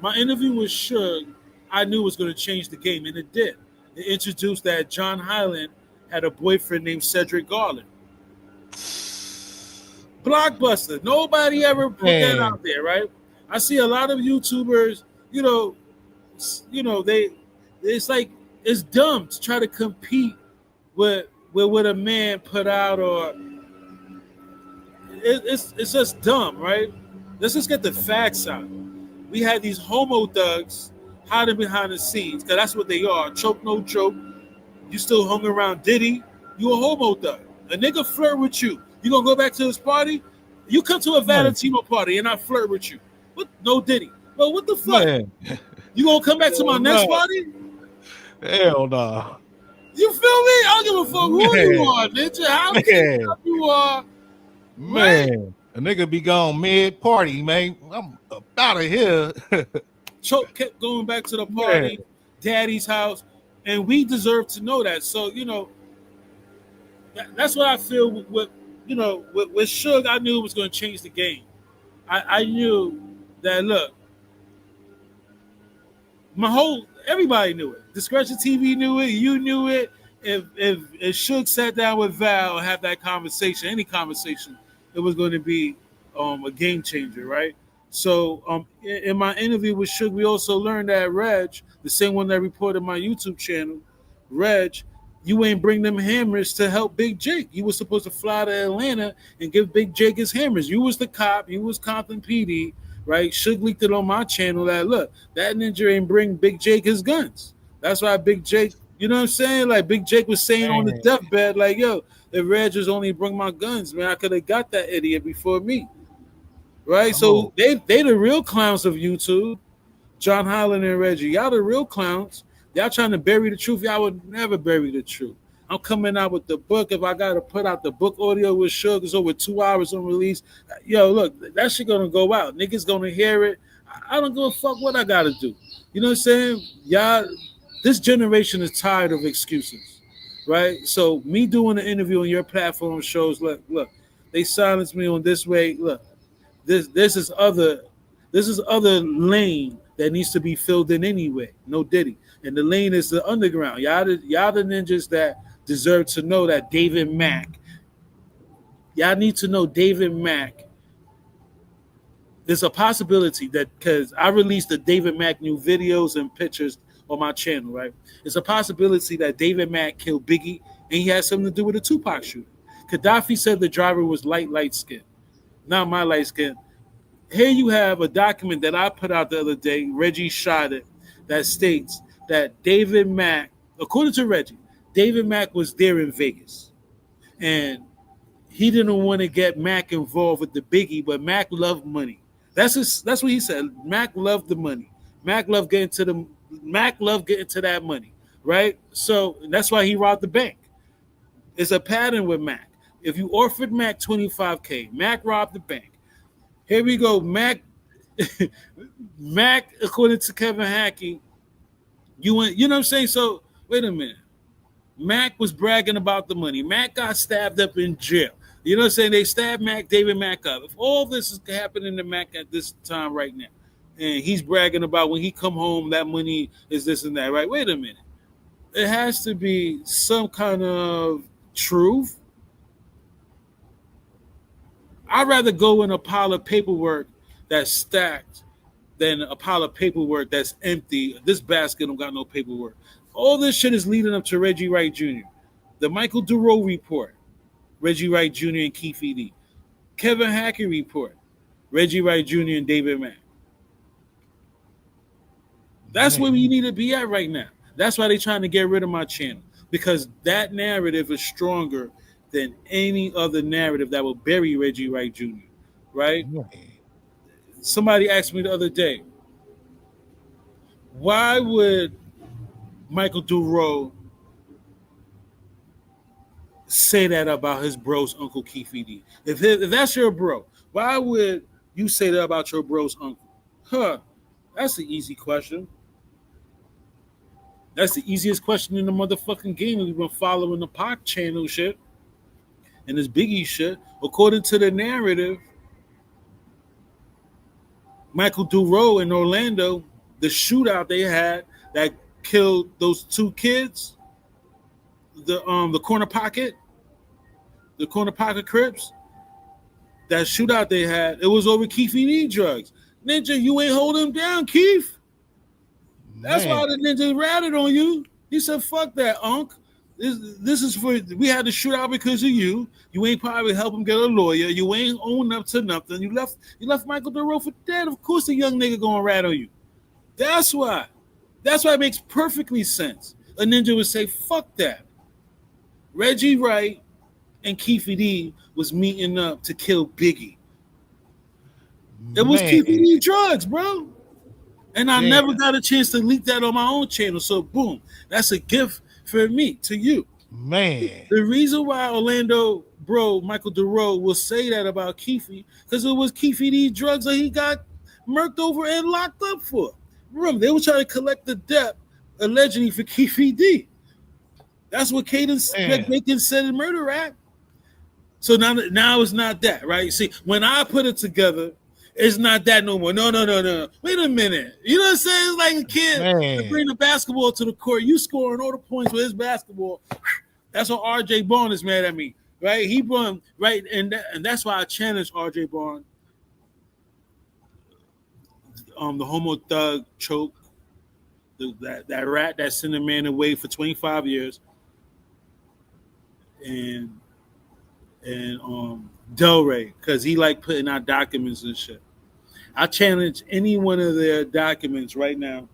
My interview with Suge, I knew was going to change the game, and it did. It introduced that John Hyland had a boyfriend named Cedric Garland. Blockbuster. Nobody ever put that Man, out there, right? I see a lot of YouTubers, you know, they it's like it's dumb to try to compete with what a man put out, or it's just dumb, right? Let's just get the facts out. We had these homo thugs hiding behind the scenes, because that's what they are. Choke no choke. You still hung around Diddy, you a homo thug. A nigga flirt with you. You gonna go back to his party? You come to a man, Valentino party and I flirt with you. What? No Diddy. Well, what the fuck? man. You gonna come back to my Hell next no. party? Hell no. You feel me? I don't give a fuck who you Man, are, bitch. How kicked man, up you are, right? man. A nigga be gone mid party, man. I'm up out of here. Choke kept going back to the Man, party, daddy's house, and we deserve to know that. So, that's what I feel with Suge. I knew it was going to change the game. I knew that. Look, everybody knew it. Discretion TV knew it. You knew it. If Suge sat down with Val and have that conversation, any conversation, it was going to be a game changer, right? So in my interview with Suge, we also learned that Reg, the same one that reported my YouTube channel, Reg, you ain't bring them hammers to help Big Jake. You was supposed to fly to Atlanta and give Big Jake his hammers. You was the cop. You was Compton PD, right? Suge leaked it on my channel that, look, that ninja ain't bring Big Jake his guns. That's why Big Jake, you know what I'm saying? Like Big Jake was saying on the man. deathbed, like, yo, if Reg was only bring my guns, man, I could have got that idiot before me. Right? So Oh, they the real clowns of YouTube. John Holland and Reggie. Y'all the real clowns. Y'all trying to bury the truth. Y'all would never bury the truth. I'm coming out with the book. If I gotta put out the book audio with Suge, it's over 2 hours on release. Yo, look, that shit gonna go out. Niggas gonna hear it. I don't give a fuck what I gotta do. You know what I'm saying? Y'all, this generation is tired of excuses, right? So me doing an interview on your platform shows, look, they silenced me on this way. Look, this is other lane that needs to be filled in anyway. No Diddy, and the lane is the underground. Y'all the ninjas that deserve to know that David Mack. Y'all need to know David Mack. There's a possibility that, because I released the David Mack new videos and pictures on my channel, right? It's a possibility that David Mack killed Biggie and he had something to do with a Tupac shooting. Gaddafi said the driver was light skin, not my light skin. Here you have a document that I put out the other day. Reggie shot it, that states that David Mack, according to Reggie, David Mack was there in Vegas. And he didn't want to get Mack involved with the Biggie, but Mack loved money. That's what he said. Mack loved the money. Mack loved getting to that money, right? So that's why he robbed the bank. It's a pattern with Mack. If you offered Mack 25K, Mack robbed the bank. Here we go. Mack, according to Kevin Hackey, you know what I'm saying? So wait a minute. Mack was bragging about the money. Mack got stabbed up in jail. You know what I'm saying? They stabbed David Mack up. If all this is happening to Mack at this time right now, and he's bragging about when he come home, that money is this and that, right? Wait a minute. It has to be some kind of truth. I'd rather go in a pile of paperwork that's stacked than a pile of paperwork that's empty. This basket don't got no paperwork. All this shit is leading up to Reggie Wright Jr., the Michael Duro report, Reggie Wright Jr. and Keefe. Kevin Hackey report, Reggie Wright Jr. and David Mack. That's where we need to be at right now. That's why they're trying to get rid of my channel, because that narrative is stronger than any other narrative that will bury Reggie Wright Jr., right? Somebody asked me the other day, why would Michael Duro say that about his bro's uncle Keefe? If that's your bro, why would you say that about your bro's uncle? That's the easy question. That's the easiest question in the motherfucking game. We've been following the Pac channel shit and this Biggie shit. According to the narrative, Michael Duro in Orlando the shootout they had that killed those two kids, the corner pocket Crips, that shootout they had, it was over Keefe D drugs. Ninja, you ain't hold him down, Keefe. That's Man. why the ninja ratted on you. He said, "Fuck that, Unc. This is for we had to shoot out because of you. You ain't probably help him get a lawyer. You ain't own up to nothing. You left Michael DeRoe for dead. Of course, the young nigga gonna rat on you. That's why. That's why it makes perfectly sense. A ninja would say, "Fuck that." Reggie Wright and Keefe D was meeting up to kill Biggie. It was Man. Keefe D drugs, bro. And I Yeah. never got a chance to leak that on my own channel. So boom, that's a gift for me to you. Man. The reason why Orlando bro Michael DeRoe will say that about Keefe, because it was Keefe D drugs that he got murked over and locked up for. Remember, they were trying to collect the debt allegedly for Keefe D. That's what Bacon said in Murder Rap. So now it's not that, right? See, when I put it together, it's not that no more. No. Wait a minute. You know what I'm saying? It's like a kid to bring the basketball to the court. You scoring all the points with his basketball. That's what R.J. Barnes is mad at me, right? He won, right? And that's why I challenged R.J. Barnes. The homo thug choke, that rat that sent a man away for 25 years, and Delray, because he like putting out documents and shit. I challenge any one of their documents right now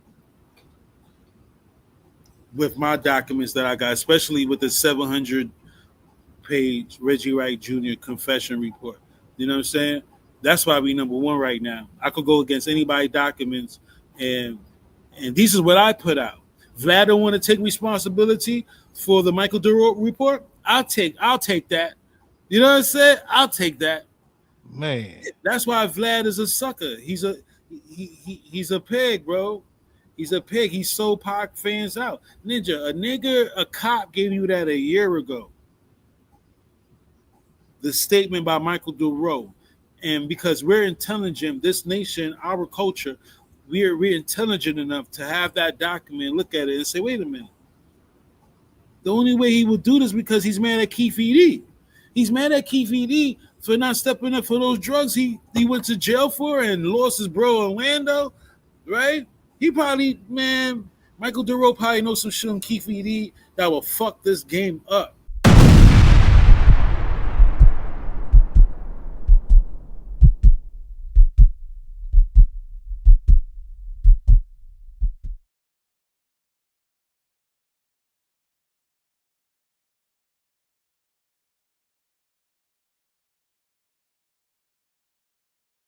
with my documents that I got, especially with the 700-page Reggie Wright Jr. confession report. You know what I'm saying? That's why we number one right now. I could go against anybody's documents, and this is what I put out. Vlad don't want to take responsibility for the Michael DeRoe report. I'll take that. You know what I'm saying? I'll take that. Man. That's why Vlad is a sucker. He's a pig, bro. He's a pig. He sold Pac fans out. Ninja, a cop gave you that a year ago. The statement by Michael DeRoe. And because we're intelligent, this nation, our culture, we're intelligent enough to have that document, look at it and say, wait a minute. The only way he would do this because he's mad at Keefe D. He's mad at Keefe D for not stepping up for those drugs he went to jail for and lost his bro Orlando, right? He probably, Michael DeRoe probably knows some shit on Keefe D that will fuck this game up.